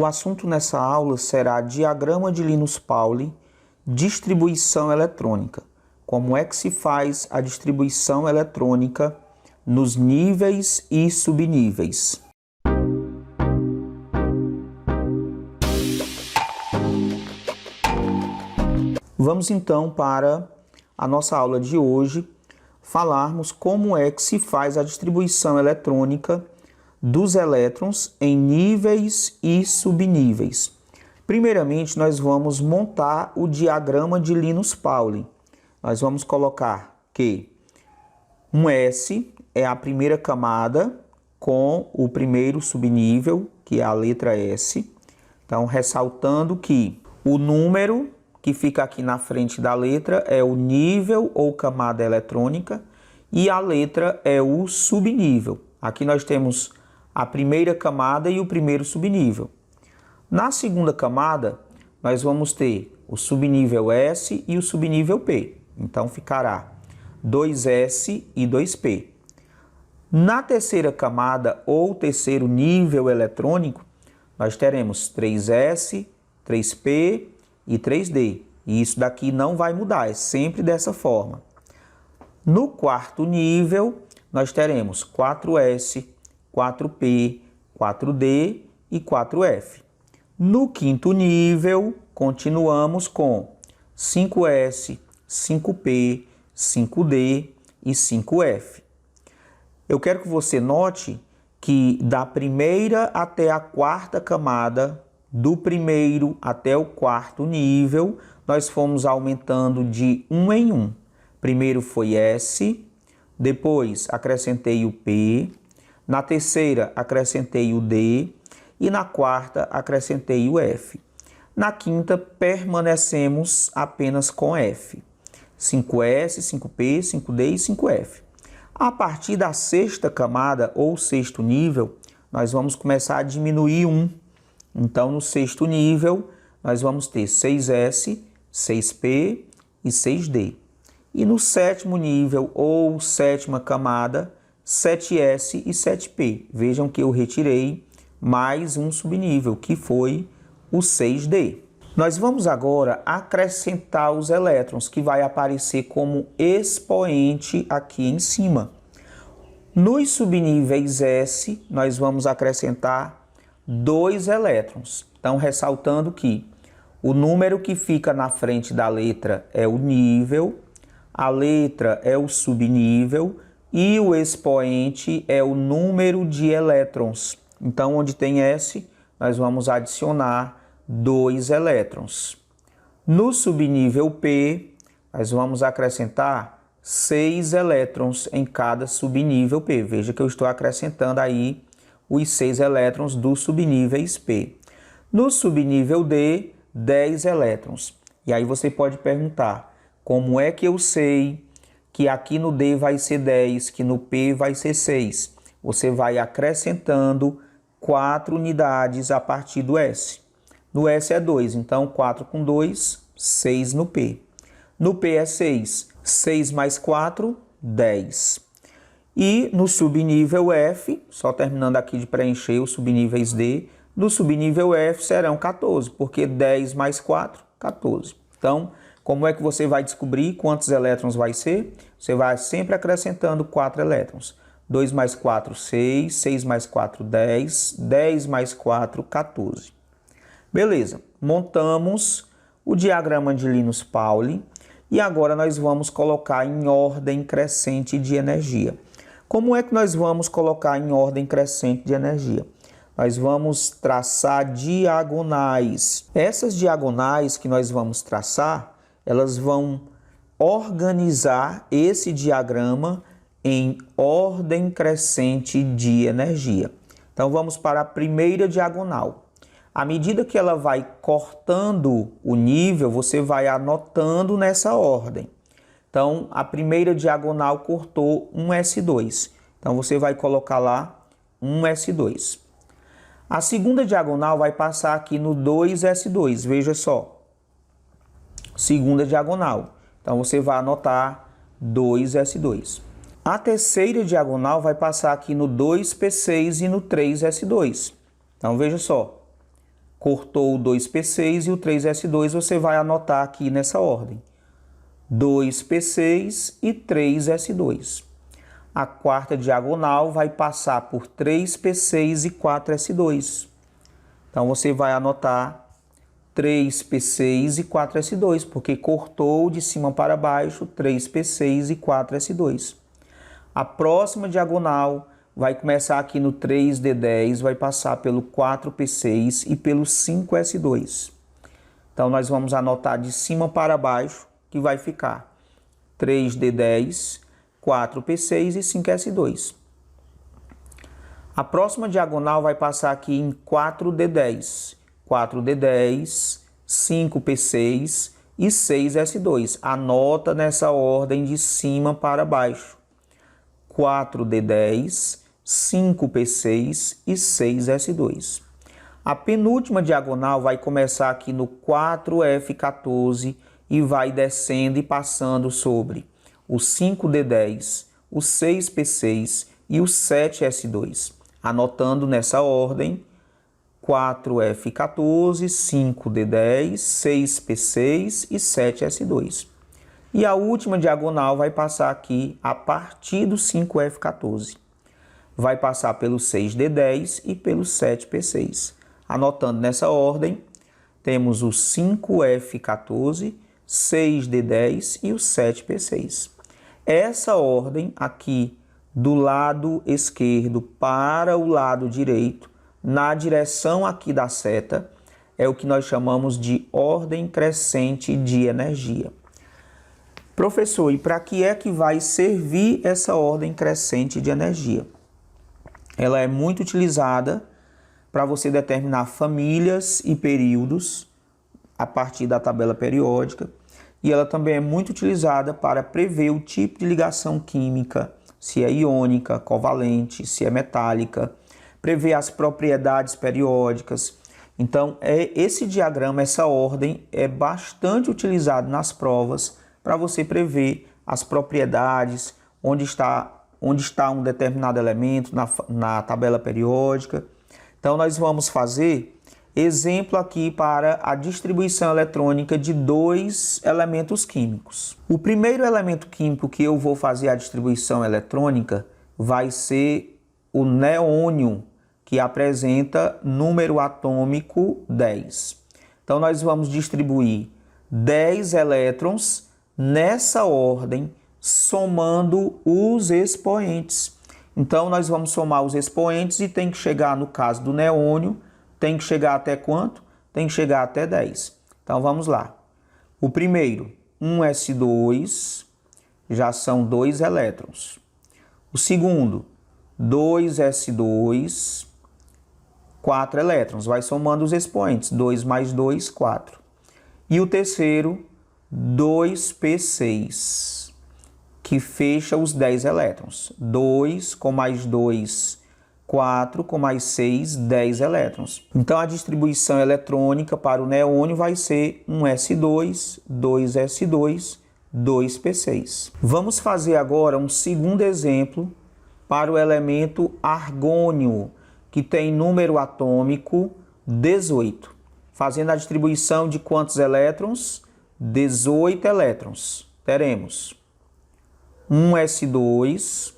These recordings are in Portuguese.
O assunto nessa aula será diagrama de Linus-Pauling, distribuição eletrônica. Como é que se faz a distribuição eletrônica nos níveis e subníveis? Vamos então para a nossa aula de hoje falarmos como é que se faz a distribuição eletrônica dos elétrons em níveis e subníveis. Primeiramente, nós vamos montar o diagrama de Linus-Pauling. Nós vamos colocar que um S é a primeira camada com o primeiro subnível, que é a letra S. Então, ressaltando que o número que fica aqui na frente da letra é o nível ou camada eletrônica e a letra é o subnível. Aqui nós temos a primeira camada e o primeiro subnível. Na segunda camada, nós vamos ter o subnível S e o subnível P. Então, ficará 2S e 2P. Na terceira camada, ou terceiro nível eletrônico, nós teremos 3S, 3P e 3D. E isso daqui não vai mudar, é sempre dessa forma. No quarto nível, nós teremos 4S, 4P, 4D e 4F. No quinto nível, continuamos com 5S, 5P, 5D e 5F. Eu quero que você note que da primeira até a quarta camada, do primeiro até o quarto nível, nós fomos aumentando de 1 em 1. Primeiro foi S, depois acrescentei o P, na terceira acrescentei o D e na quarta acrescentei o F. Na quinta permanecemos apenas com F. 5S, 5P, 5D e 5F. A partir da sexta camada ou sexto nível, nós vamos começar a diminuir 1. Então, no sexto nível, nós vamos ter 6S, 6P e 6D. E no sétimo nível ou sétima camada, 7S e 7P. Vejam que eu retirei mais um subnível, que foi o 6D. Nós vamos agora acrescentar os elétrons, que vai aparecer como expoente aqui em cima. Nos subníveis S, nós vamos acrescentar 2 elétrons. Então, ressaltando que o número que fica na frente da letra é o nível, a letra é o subnível e o expoente é o número de elétrons. Então, onde tem S, nós vamos adicionar 2 elétrons. No subnível P, nós vamos acrescentar 6 elétrons em cada subnível P. Veja que eu estou acrescentando aí os 6 elétrons dos subníveis P. No subnível D, 10 elétrons. E aí você pode perguntar, como é que eu sei que aqui no D vai ser 10, que no P vai ser 6? Você vai acrescentando 4 unidades a partir do S. No S é 2, então 4 com 2, 6 no P. No P é 6, 6 mais 4, 10. E no subnível F, só terminando aqui de preencher os subníveis D, no subnível F serão 14, porque 10 mais 4, 14. Então, como é que você vai descobrir quantos elétrons vai ser? Você vai sempre acrescentando 4 elétrons. 2 mais 4, 6, 6 mais 4, 10, 10 mais 4, 14. Beleza, montamos o diagrama de Linus-Pauling e agora nós vamos colocar em ordem crescente de energia. Como é que nós vamos colocar em ordem crescente de energia? Nós vamos traçar diagonais. Essas diagonais que nós vamos traçar, elas vão organizar esse diagrama em ordem crescente de energia. Então, vamos para a primeira diagonal. À medida que ela vai cortando o nível, você vai anotando nessa ordem. Então, a primeira diagonal cortou um S2. Então, você vai colocar lá um S2. A segunda diagonal vai passar aqui no 2S2. Veja só. Segunda diagonal. Então, você vai anotar 2S2. A terceira diagonal vai passar aqui no 2P6 e no 3S2. Então, veja só. Cortou o 2p6 e o 3s2, você vai anotar aqui nessa ordem. 2p6 e 3s2. A quarta diagonal vai passar por 3p6 e 4s2. Então, você vai anotar 3p6 e 4s2, porque cortou de cima para baixo 3p6 e 4s2. A próxima diagonal vai começar aqui no 3d10, vai passar pelo 4p6 e pelo 5s2. Então, nós vamos anotar de cima para baixo, que vai ficar 3d10, 4p6 e 5s2. A próxima diagonal vai passar aqui em 4d10, 4d10, 5p6 e 6s2. Anota nessa ordem de cima para baixo. 4d10, 5p6 e 6s2. A penúltima diagonal vai começar aqui no 4f14 e vai descendo e passando sobre o 5d10, o 6p6 e o 7s2. Anotando nessa ordem, 4f14, 5d10, 6p6 e 7s2. E a última diagonal vai passar aqui a partir do 5f14. Vai passar pelo 6d10 e pelo 7p6. Anotando nessa ordem, temos o 5f14, 6d10 e o 7p6. Essa ordem aqui do lado esquerdo para o lado direito, na direção aqui da seta, é o que nós chamamos de ordem crescente de energia. Professor, e para que é que vai servir essa ordem crescente de energia? Ela é muito utilizada para você determinar famílias e períodos a partir da tabela periódica, e ela também é muito utilizada para prever o tipo de ligação química, se é iônica, covalente, se é metálica, prever as propriedades periódicas. Então, esse diagrama, essa ordem, é bastante utilizado nas provas para você prever as propriedades, onde está um determinado elemento na tabela periódica. Então, nós vamos fazer exemplo aqui para a distribuição eletrônica de dois elementos químicos. O primeiro elemento químico que eu vou fazer a distribuição eletrônica vai ser o neônio, que apresenta número atômico 10. Então, nós vamos distribuir 10 elétrons nessa ordem, somando os expoentes. Então, nós vamos somar os expoentes e tem que chegar, no caso do neônio, tem que chegar até quanto? Tem que chegar até 10. Então, vamos lá. O primeiro, 1s2, já são 2 elétrons. O segundo, 2s2, 4 elétrons. Vai somando os expoentes. 2 mais 2, 4. E o terceiro, 2p6, que fecha os 10 elétrons. 2 com mais 2, 4 com mais 6, 10 elétrons. Então, a distribuição eletrônica para o neônio vai ser 1s2, 2s2, 2p6. Vamos fazer agora um segundo exemplo para o elemento argônio, que tem número atômico 18. Fazendo a distribuição de quantos elétrons? 18 elétrons. Teremos 1s2,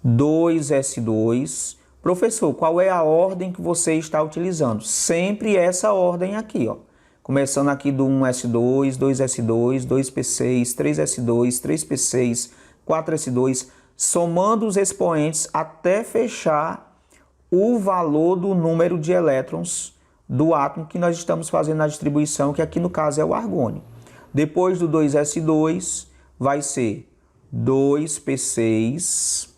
2s2. Professor, qual é a ordem que você está utilizando? Sempre essa ordem aqui, ó. Começando aqui do 1s2, 2s2, 2p6, 3s2, 3p6, 4s2, somando os expoentes até fechar o valor do número de elétrons do átomo que nós estamos fazendo na distribuição, que aqui no caso é o argônio. Depois do 2s2, vai ser 2p6,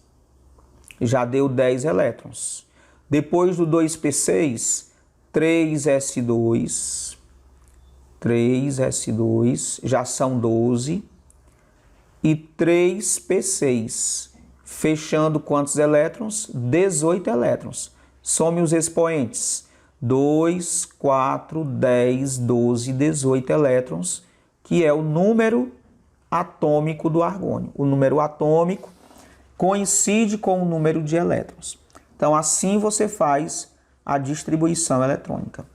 já deu 10 elétrons. Depois do 2p6, 3s2, já são 12. E 3p6, fechando quantos elétrons? 18 elétrons. Some os expoentes. 2, 4, 10, 12, 18 elétrons, que é o número atômico do argônio. O número atômico coincide com o número de elétrons. Então, assim você faz a distribuição eletrônica.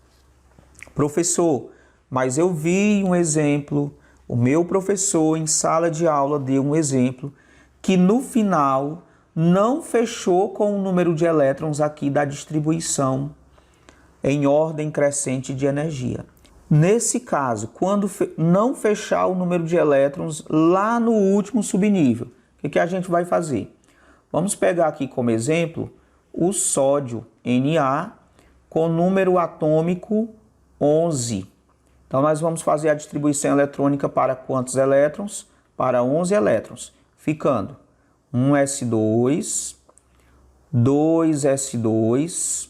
Professor, mas eu vi um exemplo, o meu professor em sala de aula deu um exemplo que no final não fechou com o número de elétrons aqui da distribuição em ordem crescente de energia. Nesse caso, quando não fechar o número de elétrons lá no último subnível, o que a gente vai fazer? Vamos pegar aqui como exemplo o sódio Na com número atômico 11. Então, nós vamos fazer a distribuição eletrônica para quantos elétrons? Para 11 elétrons, ficando 1s2, 2s2,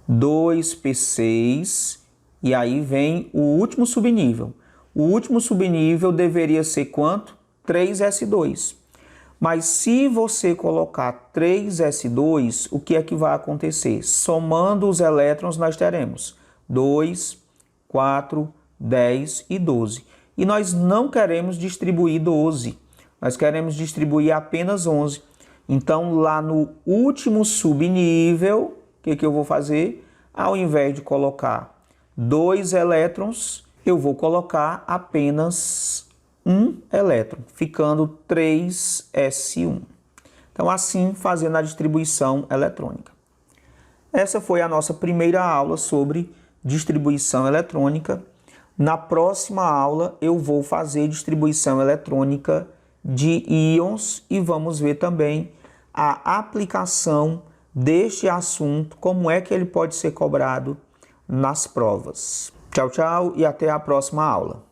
2p6, e aí vem o último subnível. O último subnível deveria ser quanto? 3s2. Mas se você colocar 3s2, o que é que vai acontecer? Somando os elétrons, nós teremos 2, 4, 10 e 12. E nós não queremos distribuir 12, nós queremos distribuir apenas 11. Então, lá no último subnível, o que eu vou fazer? Ao invés de colocar 2 elétrons, eu vou colocar apenas 1 elétron, ficando 3s1. Então, assim, fazendo a distribuição eletrônica. Essa foi a nossa primeira aula sobre distribuição eletrônica. Na próxima aula, eu vou fazer distribuição eletrônica de íons e vamos ver também a aplicação deste assunto, como é que ele pode ser cobrado nas provas. Tchau, tchau e até a próxima aula.